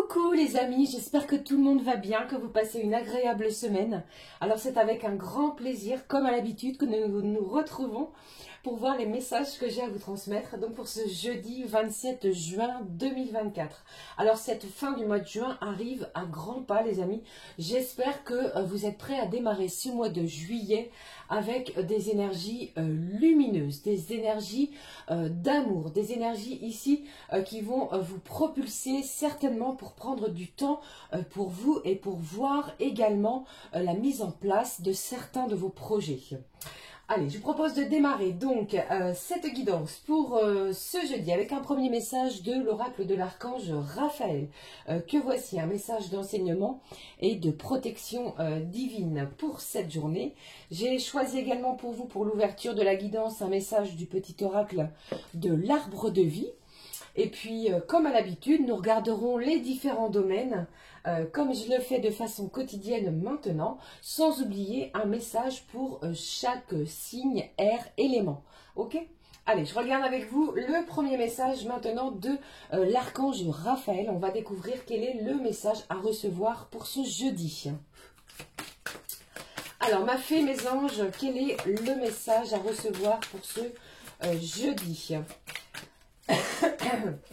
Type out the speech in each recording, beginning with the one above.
Coucou les amis, j'espère que tout le monde va bien, que vous passez une agréable semaine. Alors c'est avec un grand plaisir, comme à l'habitude, que nous nous retrouvons pour voir les messages que j'ai à vous transmettre. Donc pour ce jeudi 27 juin 2024. Alors cette fin du mois de juin arrive à grands pas les amis. J'espère que vous êtes prêts à démarrer ce mois de juillet avec des énergies lumineuses, des énergies d'amour, des énergies ici qui vont vous propulser certainement pour prendre du temps pour vous et pour voir également la mise en place de certains de vos projets. Allez, je vous propose de démarrer donc cette guidance pour ce jeudi avec un premier message de l'oracle de l'archange Raphaël. Que voici un message d'enseignement et de protection divine pour cette journée. J'ai choisi également pour vous, pour l'ouverture de la guidance, un message du petit oracle de l'arbre de vie. Et puis, comme à l'habitude, nous regarderons les différents domaines, comme je le fais de façon quotidienne maintenant, sans oublier un message pour chaque signe, air, élément. Ok ? Allez, je regarde avec vous le premier message maintenant de l'archange Raphaël. On va découvrir quel est le message à recevoir pour ce jeudi. Alors, ma fée, mes anges, quel est le message à recevoir pour ce jeudi ?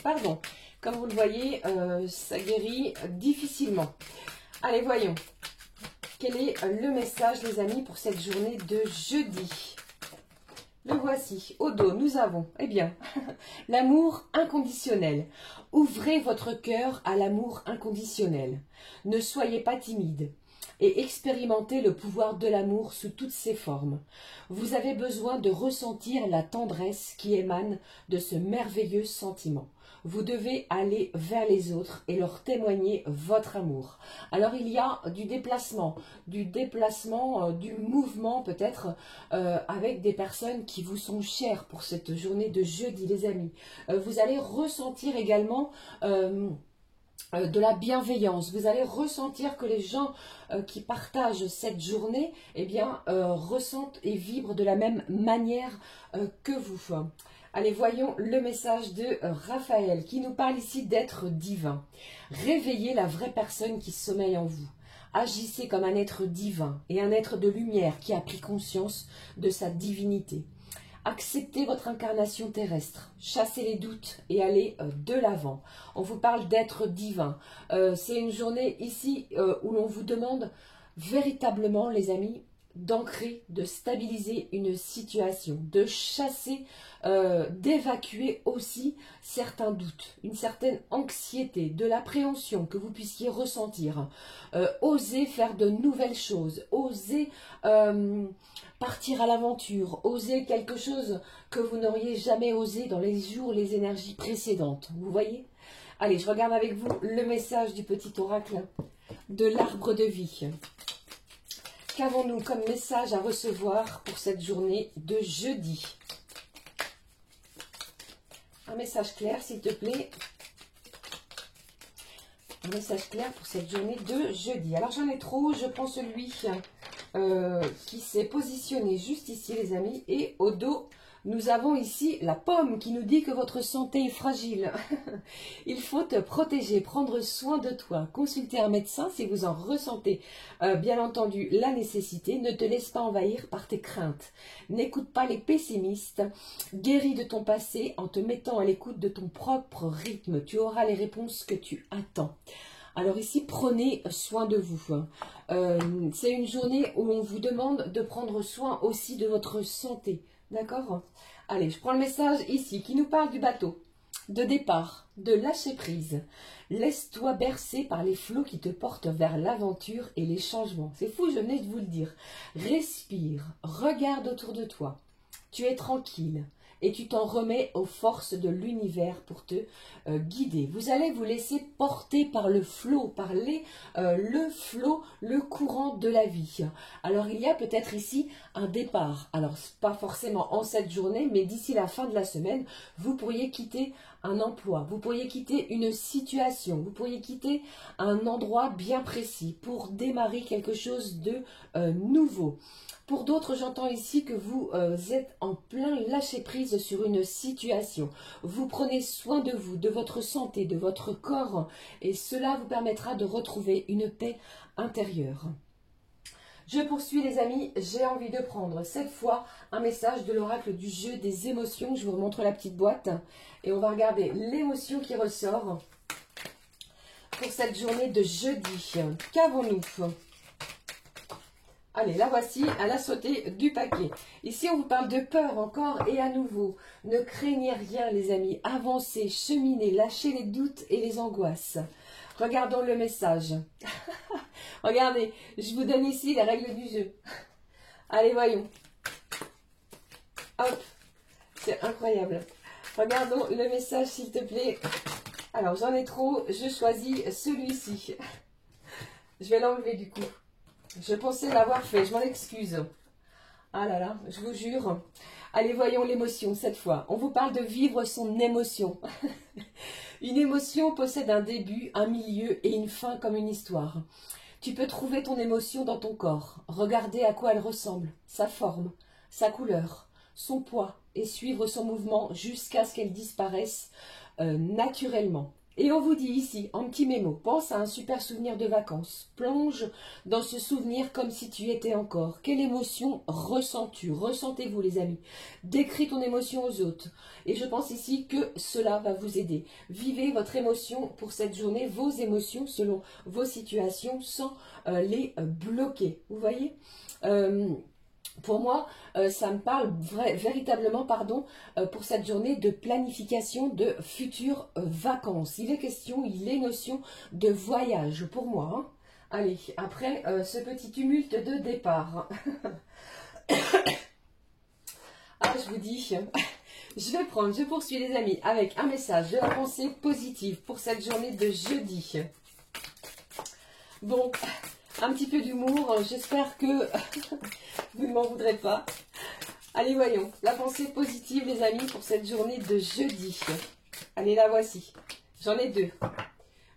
Pardon, comme vous le voyez, ça guérit difficilement. Allez, voyons. Quel est le message, les amis, pour cette journée de jeudi? Le voici. Au dos, nous avons, eh bien, l'amour inconditionnel. Ouvrez votre cœur à l'amour inconditionnel. Ne soyez pas timide et expérimentez le pouvoir de l'amour sous toutes ses formes. Vous avez besoin de ressentir la tendresse qui émane de ce merveilleux sentiment. Vous devez aller vers les autres et leur témoigner votre amour. Alors il y a du déplacement, du mouvement peut-être avec des personnes qui vous sont chères pour cette journée de jeudi, les amis. Vous allez ressentir également de la bienveillance. Vous allez ressentir que les gens qui partagent cette journée, eh bien, ressentent et vibrent de la même manière que vous. Allez, voyons le message de Raphaël qui nous parle ici d'être divin. Réveillez la vraie personne qui sommeille en vous. Agissez comme un être divin et un être de lumière qui a pris conscience de sa divinité. Acceptez votre incarnation terrestre, chassez les doutes et allez de l'avant. On vous parle d'être divin. C'est une journée ici où l'on vous demande véritablement, les amis, d'ancrer, de stabiliser une situation, de chasser, d'évacuer aussi certains doutes, une certaine anxiété, de l'appréhension que vous puissiez ressentir. Osez faire de nouvelles choses, osez partir à l'aventure, osez quelque chose que vous n'auriez jamais osé dans les jours, les énergies précédentes. Vous voyez ? Allez, je regarde avec vous le message du petit oracle de l'arbre de vie. Qu'avons-nous comme message à recevoir pour cette journée de jeudi? Un message clair, s'il te plaît. Un message clair pour cette journée de jeudi. Alors, j'en ai trop. Je prends celui qui s'est positionné juste ici, les amis. Et au dos, nous avons ici la pomme qui nous dit que votre santé est fragile. Il faut te protéger, prendre soin de toi. Consulter un médecin si vous en ressentez bien entendu la nécessité. Ne te laisse pas envahir par tes craintes. N'écoute pas les pessimistes. Guéris de ton passé en te mettant à l'écoute de ton propre rythme. Tu auras les réponses que tu attends. Alors ici, prenez soin de vous. C'est une journée où on vous demande de prendre soin aussi de votre santé. D'accord? Allez, je prends le message ici qui nous parle du bateau, de départ, de lâcher prise. Laisse-toi bercer par les flots qui te portent vers l'aventure et les changements. C'est fou, je venais de vous le dire. Respire, regarde autour de toi. Tu es tranquille et tu t'en remets aux forces de l'univers pour te guider. Vous allez vous laisser porter par le flot, le flot, le courant de la vie. Alors il y a peut-être ici un départ. Alors pas forcément en cette journée, mais d'ici la fin de la semaine, vous pourriez quitter un emploi, vous pourriez quitter une situation, vous pourriez quitter un endroit bien précis pour démarrer quelque chose de nouveau. Pour d'autres, j'entends ici que vous êtes en plein lâcher-prise sur une situation. Vous prenez soin de vous, de votre santé, de votre corps, et cela vous permettra de retrouver une paix intérieure. Je poursuis les amis, j'ai envie de prendre cette fois un message de l'oracle du jeu des émotions. Je vous remontre la petite boîte et on va regarder l'émotion qui ressort pour cette journée de jeudi. Qu'avons-nous ? Allez, la voici, elle a sauté du paquet. Ici, on vous parle de peur encore et à nouveau. Ne craignez rien, les amis. Avancez, cheminez, lâchez les doutes et les angoisses. Regardons le message. Regardez, je vous donne ici les règles du jeu. Allez, voyons. Hop, c'est incroyable. Regardons le message, s'il te plaît. Alors, j'en ai trop, je choisis celui-ci. Je vais l'enlever du coup. Je pensais l'avoir fait, je m'en excuse. Ah là là, je vous jure. Allez, voyons l'émotion cette fois. On vous parle de vivre son émotion. Une émotion possède un début, un milieu et une fin comme une histoire. Tu peux trouver ton émotion dans ton corps. Regarder à quoi elle ressemble, sa forme, sa couleur, son poids et suivre son mouvement jusqu'à ce qu'elle disparaisse naturellement. Et on vous dit ici, en petit mémo, pense à un super souvenir de vacances. Plonge dans ce souvenir comme si tu y étais encore. Quelle émotion ressens-tu? Ressentez-vous les amis. Décris ton émotion aux autres. Et je pense ici que cela va vous aider. Vivez votre émotion pour cette journée, vos émotions selon vos situations sans les bloquer. Vous voyez pour moi, ça me parle véritablement, pour cette journée de planification de futures vacances. Il est question, il est notion de voyage pour moi. Hein. Allez, après ce petit tumulte de départ. Ah, je vous dis, je poursuis les amis avec un message de la pensée positive pour cette journée de jeudi. Bon, un petit peu d'humour, j'espère que vous ne m'en voudrez pas. Allez, voyons, la pensée positive les amis pour cette journée de jeudi. Allez, la voici. J'en ai deux.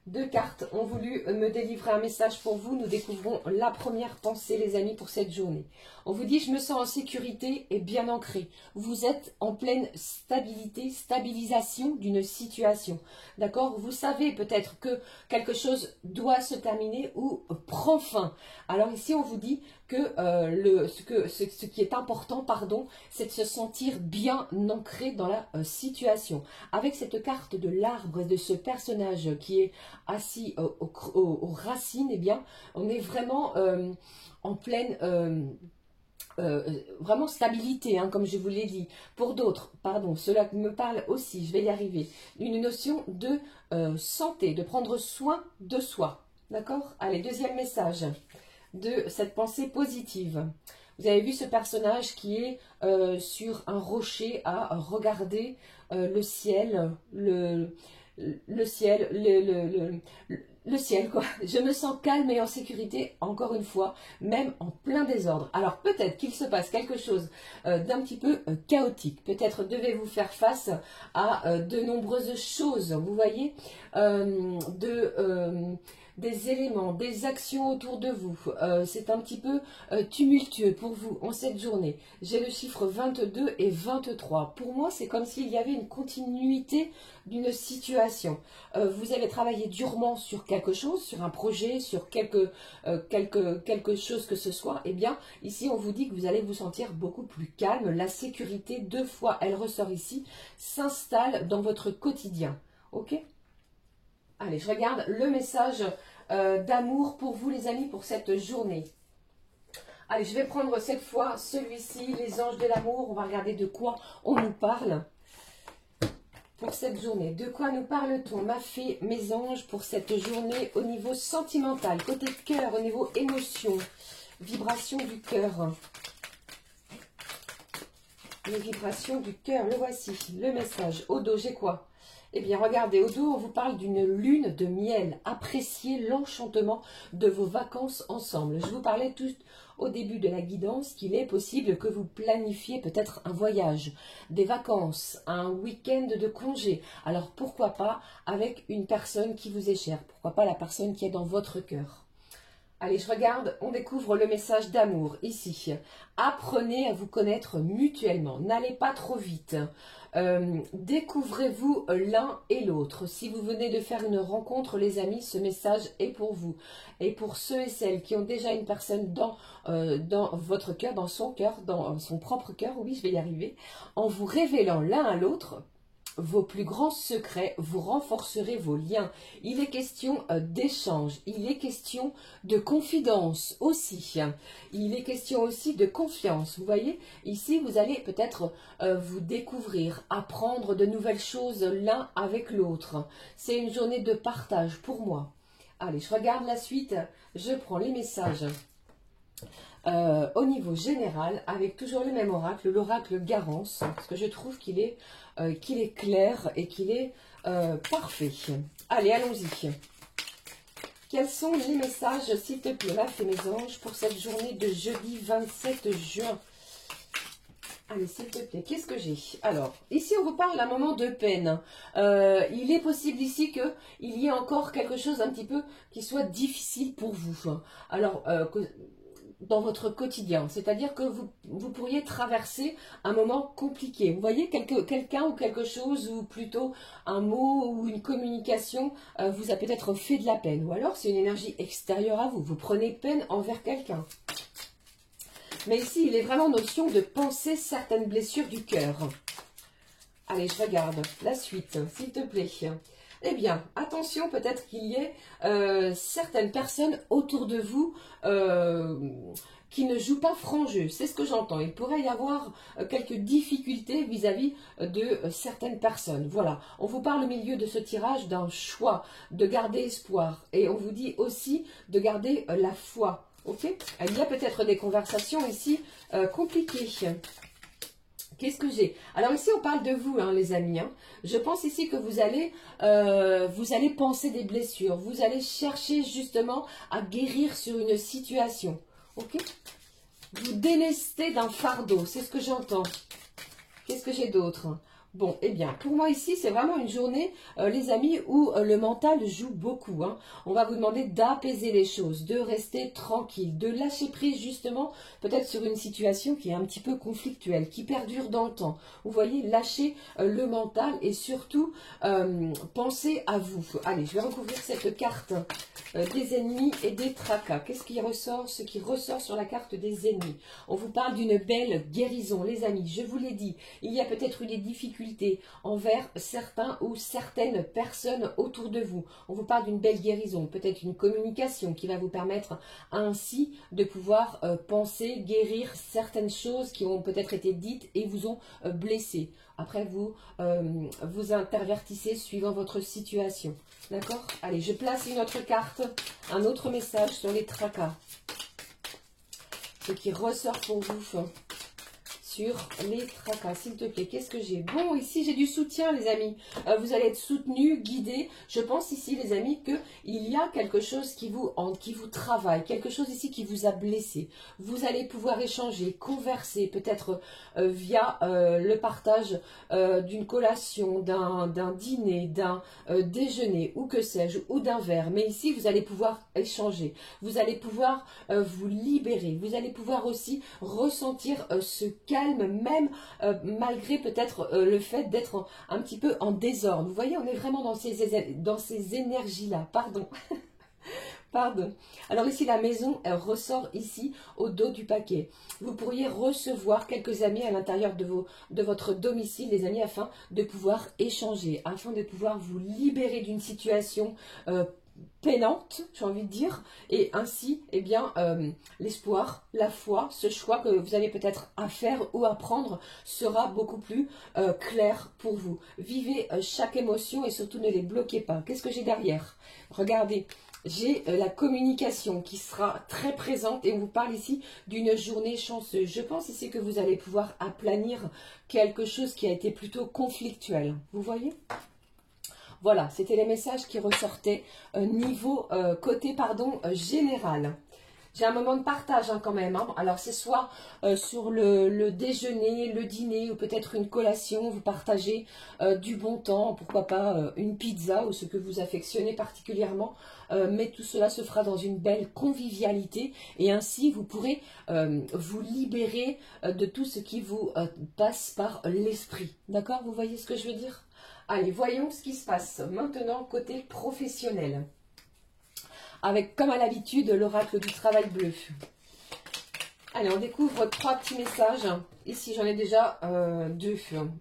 Deux cartes ont voulu me délivrer un message pour vous. Nous découvrons la première pensée, les amis, pour cette journée. On vous dit, je me sens en sécurité et bien ancré. Vous êtes en pleine stabilité, stabilisation d'une situation. D'accord? Vous savez peut-être que quelque chose doit se terminer ou prend fin. Alors ici, on vous dit que ce qui est important, c'est de se sentir bien ancré dans la situation. Avec cette carte de l'arbre, de ce personnage qui est assis aux racines, eh bien, on est vraiment en pleine vraiment stabilité, hein, comme je vous l'ai dit. Pour d'autres, cela me parle aussi, je vais y arriver, une notion de santé, de prendre soin de soi. D'accord? Allez, deuxième message de cette pensée positive. Vous avez vu ce personnage qui est sur un rocher à regarder le ciel, le ciel, quoi. Je me sens calme et en sécurité, encore une fois, même en plein désordre. Alors peut-être qu'il se passe quelque chose d'un petit peu chaotique. Peut-être devez-vous faire face à de nombreuses choses, vous voyez, des éléments, des actions autour de vous. C'est un petit peu tumultueux pour vous en cette journée. J'ai le chiffre 22 et 23. Pour moi, c'est comme s'il y avait une continuité d'une situation. Vous avez travaillé durement sur quelque chose, sur un projet, sur quelque chose que ce soit. Eh bien, ici, on vous dit que vous allez vous sentir beaucoup plus calme. La sécurité, deux fois, elle ressort ici, s'installe dans votre quotidien. Ok ? Allez, je regarde le message d'amour pour vous, les amis, pour cette journée. Allez, je vais prendre cette fois celui-ci, les anges de l'amour. On va regarder de quoi on nous parle pour cette journée. De quoi nous parle-t-on, ma fée, mes anges, pour cette journée au niveau sentimental, côté cœur, au niveau émotion, vibration du cœur. Les vibrations du cœur, le voici, le message. Au dos, j'ai quoi ? Eh bien, regardez, au dos, on vous parle d'une lune de miel. Appréciez l'enchantement de vos vacances ensemble. Je vous parlais tout au début de la guidance qu'il est possible que vous planifiez peut-être un voyage, des vacances, un week-end de congé. Alors pourquoi pas avec une personne qui vous est chère, pourquoi pas la personne qui est dans votre cœur. Allez, je regarde, on découvre le message d'amour ici. Apprenez à vous connaître mutuellement, n'allez pas trop vite. Découvrez-vous l'un et l'autre. Si vous venez de faire une rencontre, les amis, ce message est pour vous. Et pour ceux et celles qui ont déjà une personne dans votre cœur, dans son propre cœur, oui, je vais y arriver, en vous révélant l'un à l'autre, vos plus grands secrets, vous renforcerez vos liens. Il est question d'échange, il est question de confidence aussi. Il est question aussi de confiance. Vous voyez, ici, vous allez peut-être vous découvrir, apprendre de nouvelles choses l'un avec l'autre. C'est une journée de partage pour moi. Allez, je regarde la suite, je prends les messages. Au niveau général, avec toujours le même oracle, l'oracle Garance, parce que je trouve qu'il est clair et qu'il est parfait. Allez, allons-y. Quels sont les messages, s'il te plaît, là, fais mes anges, pour cette journée de jeudi 27 juin? Allez, s'il te plaît, qu'est-ce que j'ai? Alors, ici, on vous parle d'un moment de peine. Il est possible ici qu'il y ait encore quelque chose un petit peu qui soit difficile pour vous. Alors, dans votre quotidien, c'est-à-dire que vous pourriez traverser un moment compliqué. Vous voyez, quelqu'un ou quelque chose, ou plutôt un mot ou une communication vous a peut-être fait de la peine. Ou alors, c'est une énergie extérieure à vous. Vous prenez peine envers quelqu'un. Mais ici, il est vraiment notion de penser certaines blessures du cœur. Allez, je regarde la suite, s'il te plaît. Eh bien, attention, peut-être qu'il y ait certaines personnes autour de vous qui ne jouent pas franc jeu. C'est ce que j'entends. Il pourrait y avoir quelques difficultés vis-à-vis de certaines personnes. Voilà, on vous parle au milieu de ce tirage d'un choix, de garder espoir. Et on vous dit aussi de garder la foi. Ok? Il y a peut-être des conversations ici compliquées. Qu'est-ce que j'ai? Alors ici, on parle de vous, hein, les amis. Hein. Je pense ici que vous allez penser des blessures. Vous allez chercher justement à guérir sur une situation. Ok? Vous délestez d'un fardeau. C'est ce que j'entends. Qu'est-ce que j'ai d'autre? Bon, eh bien, pour moi ici, c'est vraiment une journée, les amis, où le mental joue beaucoup. Hein. On va vous demander d'apaiser les choses, de rester tranquille, de lâcher prise justement, peut-être sur une situation qui est un petit peu conflictuelle, qui perdure dans le temps. Vous voyez, lâcher le mental et surtout penser à vous. Allez, je vais recouvrir cette carte des ennemis et des tracas. Qu'est-ce qui ressort? Ce qui ressort sur la carte des ennemis. On vous parle d'une belle guérison, les amis. Je vous l'ai dit, il y a peut-être eu des difficultés envers certains ou certaines personnes autour de vous. On vous parle d'une belle guérison, peut-être une communication qui va vous permettre ainsi de pouvoir penser, guérir certaines choses qui ont peut-être été dites et vous ont blessé. Après, vous intervertissez suivant votre situation. D'accord? Allez, je place une autre carte, un autre message sur les tracas. Ce qui ressort pour vous sur les tracas, s'il te plaît. Qu'est-ce que j'ai? Bon, ici, j'ai du soutien, les amis. Vous allez être soutenus, guidés. Je pense ici, les amis, qu'il y a quelque chose qui vous travaille, quelque chose ici qui vous a blessé. Vous allez pouvoir échanger, converser, peut-être via le partage d'une collation, d'un dîner, d'un déjeuner, ou que sais-je, ou d'un verre. Mais ici, vous allez pouvoir échanger. Vous allez pouvoir vous libérer. Vous allez pouvoir aussi ressentir ce calme, même malgré peut-être le fait d'être un petit peu en désordre. Vous voyez, on est vraiment dans ces énergies-là. Pardon. Pardon. Alors ici, la maison, elle ressort ici au dos du paquet. Vous pourriez recevoir quelques amis à l'intérieur de votre domicile, les amis, afin de pouvoir échanger, afin de pouvoir vous libérer d'une situation peinante, j'ai envie de dire, et ainsi, eh bien, l'espoir, la foi, ce choix que vous avez peut-être à faire ou à prendre sera beaucoup plus clair pour vous. Vivez chaque émotion et surtout ne les bloquez pas. Qu'est-ce que j'ai derrière? Regardez, j'ai la communication qui sera très présente et on vous parle ici d'une journée chanceuse. Je pense ici que vous allez pouvoir aplanir quelque chose qui a été plutôt conflictuel. Vous voyez ? Voilà, c'était les messages qui ressortaient côté général. J'ai un moment de partage quand même. Hein. Alors c'est soit sur le déjeuner, le dîner ou peut-être une collation, vous partagez du bon temps, pourquoi pas une pizza ou ce que vous affectionnez particulièrement. Mais tout cela se fera dans une belle convivialité et ainsi vous pourrez vous libérer de tout ce qui vous passe par l'esprit. D'accord? Vous voyez ce que je veux dire? Allez, voyons ce qui se passe maintenant côté professionnel. Avec, comme à l'habitude, l'oracle du travail bleu. Allez, on découvre 3 petits messages. Ici, j'en ai déjà 2.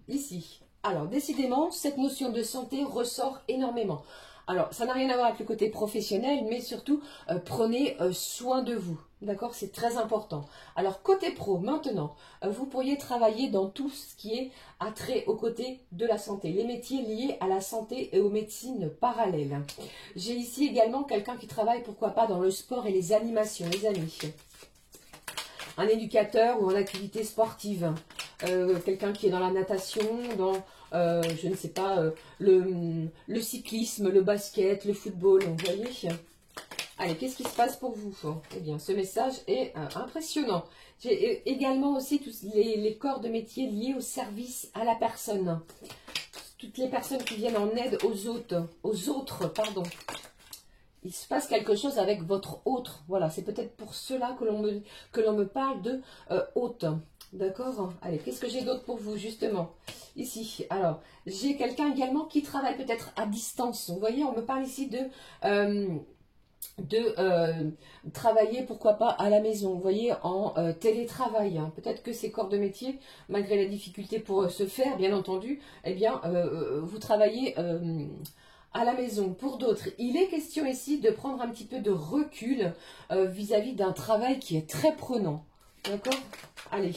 Ici. Alors, décidément, cette notion de santé ressort énormément. Alors, ça n'a rien à voir avec le côté professionnel, mais surtout, prenez soin de vous. D'accord? C'est très important. Alors, côté pro, maintenant, vous pourriez travailler dans tout ce qui est attrait aux côtés de la santé. Les métiers liés à la santé et aux médecines parallèles. J'ai ici également quelqu'un qui travaille, pourquoi pas, dans le sport et les animations, les amis. Un éducateur ou en activité sportive. Quelqu'un qui est dans la natation, dans... je ne sais pas, le cyclisme, le basket, le football, vous voyez. Allez, qu'est-ce qui se passe pour vous? Eh bien, ce message est impressionnant. J'ai également aussi tous les corps de métier liés au service à la personne. Toutes les personnes qui viennent en aide aux autres, pardon. Il se passe quelque chose avec votre autre. Voilà, c'est peut-être pour cela que l'on me parle de hôte. D'accord? Allez, qu'est-ce que j'ai d'autre pour vous, justement? Ici, alors, j'ai quelqu'un également qui travaille peut-être à distance. Vous voyez, on me parle ici de travailler, pourquoi pas, à la maison. Vous voyez, en télétravail. Hein. Peut-être que ces corps de métier, malgré la difficulté pour se faire, bien entendu, eh bien, vous travaillez... à la maison. Pour d'autres, il est question ici de prendre un petit peu de recul vis-à-vis d'un travail qui est très prenant. D'accord? Allez,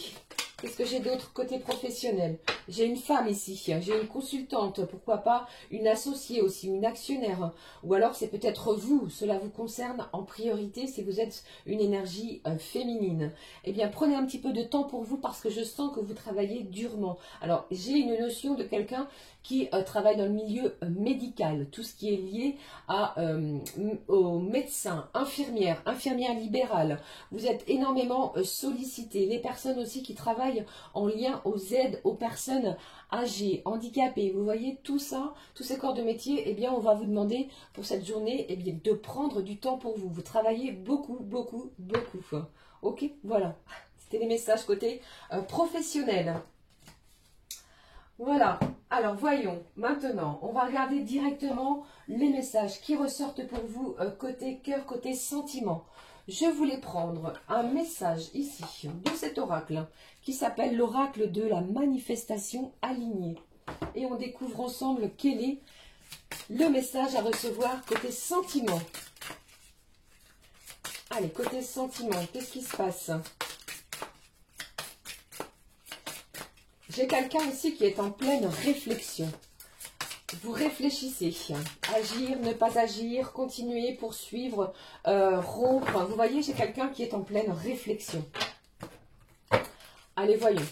qu'est-ce que j'ai d'autre côté professionnel? J'ai une femme ici, j'ai une consultante, pourquoi pas une associée aussi, une actionnaire. Ou alors c'est peut-être vous, cela vous concerne en priorité si vous êtes une énergie féminine. Eh bien, prenez un petit peu de temps pour vous parce que je sens que vous travaillez durement. Alors, j'ai une notion de quelqu'un qui travaille dans le milieu médical, tout ce qui est lié aux médecins, infirmières libérales. Vous êtes énormément sollicité. Les personnes aussi qui travaillent en lien aux aides aux personnes âgées, handicapées. Vous voyez tout ça, tous ces corps de métier, eh bien on va vous demander pour cette journée eh bien, de prendre du temps pour vous. Vous travaillez beaucoup, beaucoup, beaucoup. Ok, voilà. C'était les messages côté professionnel. Voilà, alors voyons, maintenant, on va regarder directement les messages qui ressortent pour vous côté cœur, côté sentiment. Je voulais prendre un message ici de cet oracle qui s'appelle l'oracle de la manifestation alignée. Et on découvre ensemble quel est le message à recevoir côté sentiment. Allez, côté sentiment, qu'est-ce qui se passe ? J'ai quelqu'un ici qui est en pleine réflexion. Vous réfléchissez. Agir, ne pas agir, continuer, poursuivre, rompre. Vous voyez, j'ai quelqu'un qui est en pleine réflexion. Allez, voyons.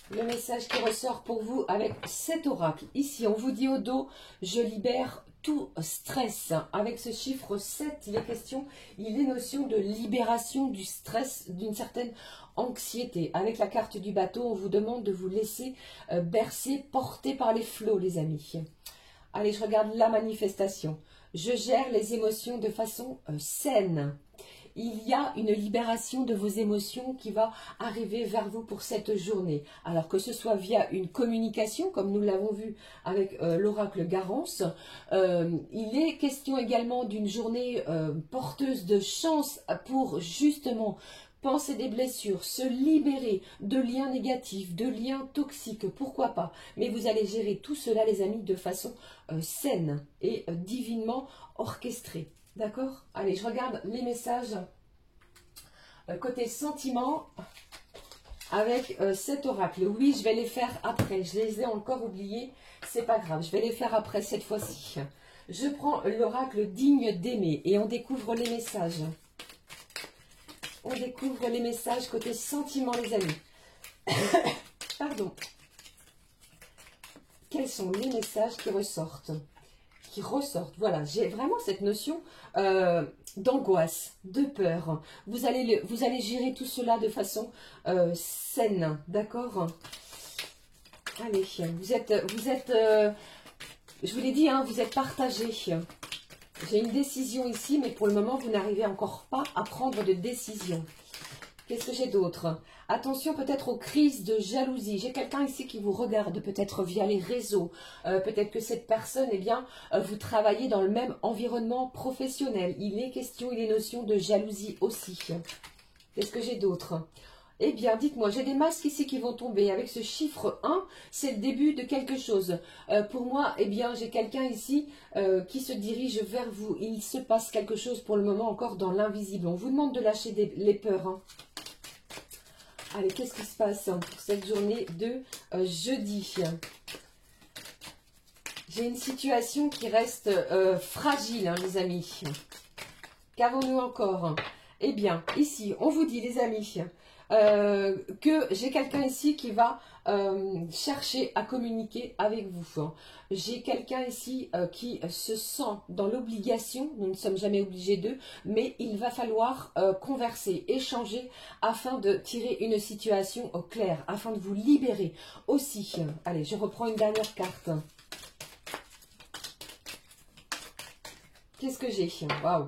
Le message qui ressort pour vous avec cet oracle. Ici, on vous dit au dos, je libère tout stress. Avec ce chiffre 7, il est question, il est notion de libération du stress, d'une certaine anxiété. Avec la carte du bateau, on vous demande de vous laisser bercer, porter par les flots, les amis. Allez, je regarde la manifestation. Je gère les émotions de façon saine. Il y a une libération de vos émotions qui va arriver vers vous pour cette journée. Alors que ce soit via une communication, comme nous l'avons vu avec l'oracle Garance, il est question également d'une journée porteuse de chance pour justement penser des blessures, se libérer de liens négatifs, de liens toxiques, pourquoi pas. Mais vous allez gérer tout cela, les amis, de façon saine et divinement orchestrée. D'accord? Allez, je regarde les messages côté sentiment avec cet oracle. Oui, je vais les faire après. Je les ai encore oubliés. C'est pas grave, je vais les faire après cette fois-ci. Je prends l'oracle digne d'aimer et on découvre les messages. On découvre les messages côté sentiment, les amis. Pardon. Quels sont les messages qui ressortent ? qui ressortent. Voilà, j'ai vraiment cette notion d'angoisse, de peur. Vous allez gérer tout cela de façon saine, d'accord? Allez, je vous l'ai dit, hein, vous êtes partagés. J'ai une décision ici, mais pour le moment, vous n'arrivez encore pas à prendre de décision. Qu'est-ce que j'ai d'autre? Attention peut-être aux crises de jalousie. J'ai quelqu'un ici qui vous regarde, peut-être via les réseaux. Peut-être que cette personne, eh bien, vous travaillez dans le même environnement professionnel. Il est notion de jalousie aussi. Qu'est-ce que j'ai d'autre? Eh bien, dites-moi, j'ai des masques ici qui vont tomber. Avec ce chiffre 1, c'est le début de quelque chose. Pour moi, eh bien, j'ai quelqu'un ici qui se dirige vers vous. Il se passe quelque chose pour le moment encore dans l'invisible. On vous demande de lâcher les peurs. Hein. Allez, qu'est-ce qui se passe pour cette journée de jeudi? J'ai une situation qui reste fragile, hein, les amis. Qu'avons-nous encore? Eh bien, ici, on vous dit, les amis, que j'ai quelqu'un ici qui va chercher à communiquer avec vous. J'ai quelqu'un ici qui se sent dans l'obligation, nous ne sommes jamais obligés d'eux, mais il va falloir converser, échanger afin de tirer une situation au clair, afin de vous libérer aussi. Allez, je reprends une dernière carte. Qu'est-ce que j'ai? Waouh.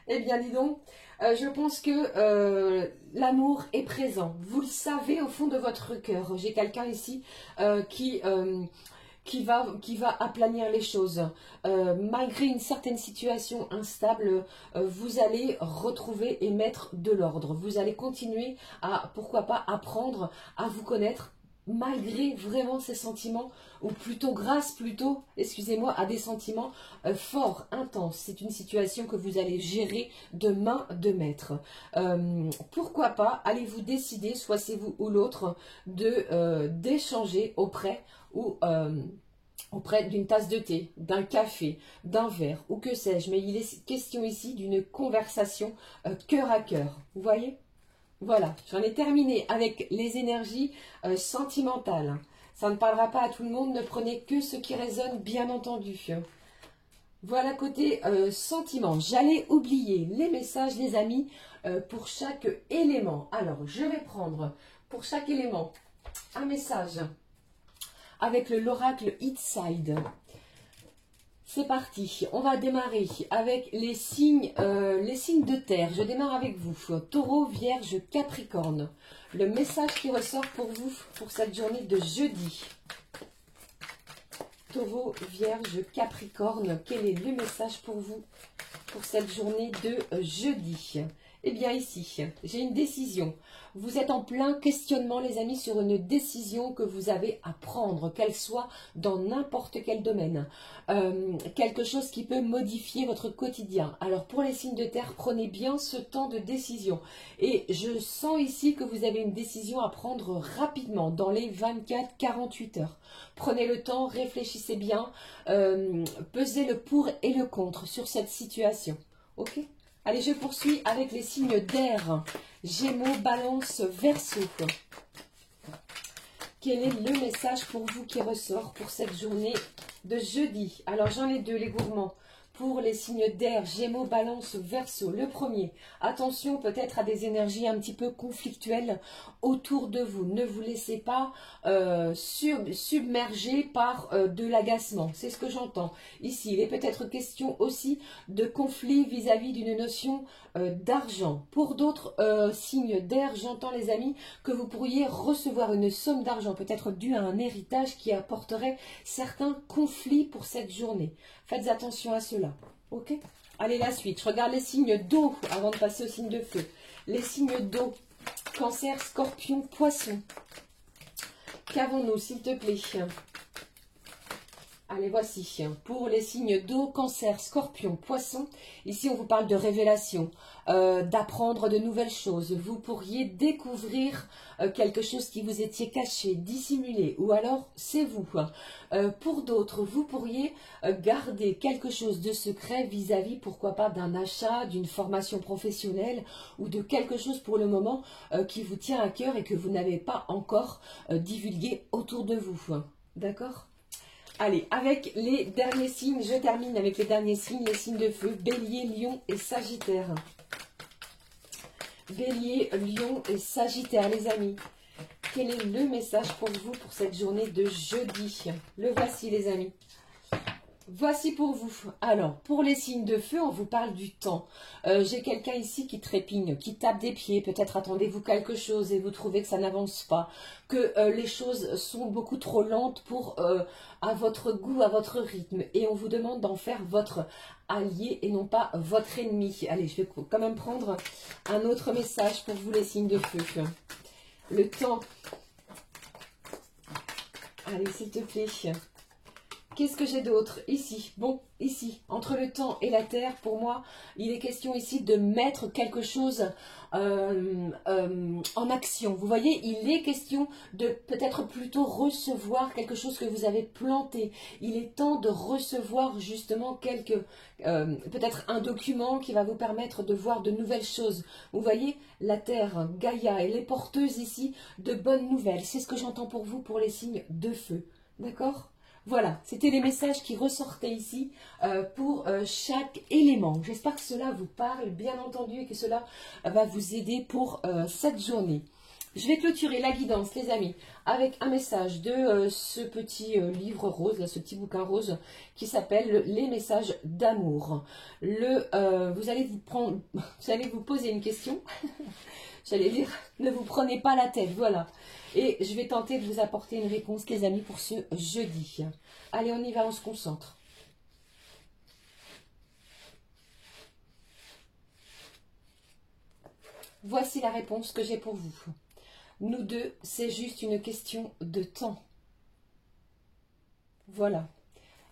Eh bien, dis donc, je pense que l'amour est présent. Vous le savez au fond de votre cœur. J'ai quelqu'un ici qui va aplanir les choses. Malgré une certaine situation instable, vous allez retrouver et mettre de l'ordre. Vous allez continuer à, pourquoi pas, apprendre à vous connaître malgré vraiment ces sentiments, ou plutôt grâce excusez-moi, à des sentiments forts, intenses. C'est une situation que vous allez gérer de main de maître. Pourquoi pas, allez-vous décider, soit c'est vous ou l'autre, d'échanger auprès d'une tasse de thé, d'un café, d'un verre, ou que sais-je. Mais il est question ici d'une conversation cœur à cœur. Vous voyez ? Voilà, j'en ai terminé avec les énergies sentimentales. Ça ne parlera pas à tout le monde, ne prenez que ce qui résonne, bien entendu. Voilà côté sentiment. J'allais oublier les messages, les amis, pour chaque élément. Alors, je vais prendre pour chaque élément un message avec l'oracle Inside. C'est parti, on va démarrer avec les signes de terre. Je démarre avec vous, Taureau, Vierge, Capricorne. Le message qui ressort pour vous pour cette journée de jeudi. Taureau, Vierge, Capricorne, quel est le message pour vous pour cette journée de jeudi? Eh bien ici, j'ai une décision. Vous êtes en plein questionnement, les amis, sur une décision que vous avez à prendre, qu'elle soit dans n'importe quel domaine. Quelque chose qui peut modifier votre quotidien. Alors pour les signes de terre, prenez bien ce temps de décision. Et je sens ici que vous avez une décision à prendre rapidement, dans les 24-48 heures. Prenez le temps, réfléchissez bien, pesez le pour et le contre sur cette situation. Ok ? Allez, je poursuis avec les signes d'air. Gémeaux, Balance, Verseau. Quel est le message pour vous qui ressort pour cette journée de jeudi? Alors, j'en ai deux, les gourmands. Pour les signes d'air, Gémeaux, Balance, Verseau. Le premier, attention peut-être à des énergies un petit peu conflictuelles autour de vous. Ne vous laissez pas submerger par de l'agacement. C'est ce que j'entends. Ici, il est peut-être question aussi de conflit vis-à-vis d'une notion d'argent. Pour d'autres signes d'air, j'entends, les amis, que vous pourriez recevoir une somme d'argent, peut-être due à un héritage qui apporterait certains conflits pour cette journée. Faites attention à cela. Ok? Allez, la suite. Je regarde les signes d'eau avant de passer aux signes de feu. Les signes d'eau. Cancer, Scorpion, Poisson. Qu'avons-nous, s'il te plaît? Allez, voici. Pour les signes d'eau, Cancer, Scorpion, Poisson. Ici, on vous parle de révélation, d'apprendre de nouvelles choses. Vous pourriez découvrir quelque chose qui vous étiez caché, dissimulé, ou alors c'est vous. Pour d'autres, vous pourriez garder quelque chose de secret vis-à-vis, pourquoi pas, d'un achat, d'une formation professionnelle, ou de quelque chose pour le moment qui vous tient à cœur et que vous n'avez pas encore divulgué autour de vous. D'accord ? Allez, avec les derniers signes, je termine avec les derniers signes, les signes de feu, Bélier, Lion et Sagittaire. Bélier, Lion et Sagittaire, les amis. Quel est le message pour vous pour cette journée de jeudi? Le voici, les amis. Voici pour vous. Alors, pour les signes de feu, on vous parle du temps. J'ai quelqu'un ici qui trépigne, qui tape des pieds. Peut-être attendez-vous quelque chose et vous trouvez que ça n'avance pas. Que les choses sont beaucoup trop lentes pour à votre goût, à votre rythme. Et on vous demande d'en faire votre allié et non pas votre ennemi. Allez, je vais quand même prendre un autre message pour vous, les signes de feu. Le temps. Allez, s'il te plaît. Qu'est-ce que j'ai d'autre ici? Bon, ici, entre le temps et la terre, pour moi, il est question ici de mettre quelque chose en action. Vous voyez, il est question de peut-être plutôt recevoir quelque chose que vous avez planté. Il est temps de recevoir justement peut-être un document qui va vous permettre de voir de nouvelles choses. Vous voyez, la terre, Gaïa, elle est porteuse ici de bonnes nouvelles. C'est ce que j'entends pour vous pour les signes de feu. D'accord ? Voilà, c'était les messages qui ressortaient ici pour chaque élément. J'espère que cela vous parle, bien entendu, et que cela va vous aider pour cette journée. Je vais clôturer la guidance, les amis, avec un message de ce petit livre rose, là, ce petit bouquin rose, qui s'appelle « Les messages d'amour ». Vous allez vous poser une question. J'allais dire, ne vous prenez pas la tête, voilà. Et je vais tenter de vous apporter une réponse, les amis, pour ce jeudi. Allez, on y va, on se concentre. Voici la réponse que j'ai pour vous. Nous deux, c'est juste une question de temps. Voilà.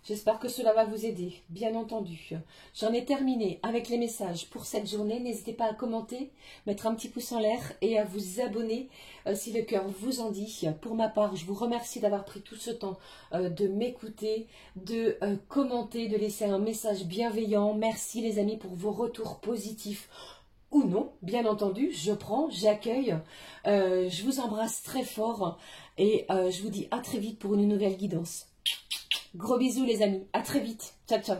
J'espère que cela va vous aider, bien entendu. J'en ai terminé avec les messages pour cette journée. N'hésitez pas à commenter, mettre un petit pouce en l'air et à vous abonner si le cœur vous en dit. Pour ma part, je vous remercie d'avoir pris tout ce temps de m'écouter, de commenter, de laisser un message bienveillant. Merci les amis pour vos retours positifs ou non, bien entendu. Je prends, j'accueille. Je vous embrasse très fort et je vous dis à très vite pour une nouvelle guidance. Gros bisous les amis, à très vite, ciao ciao.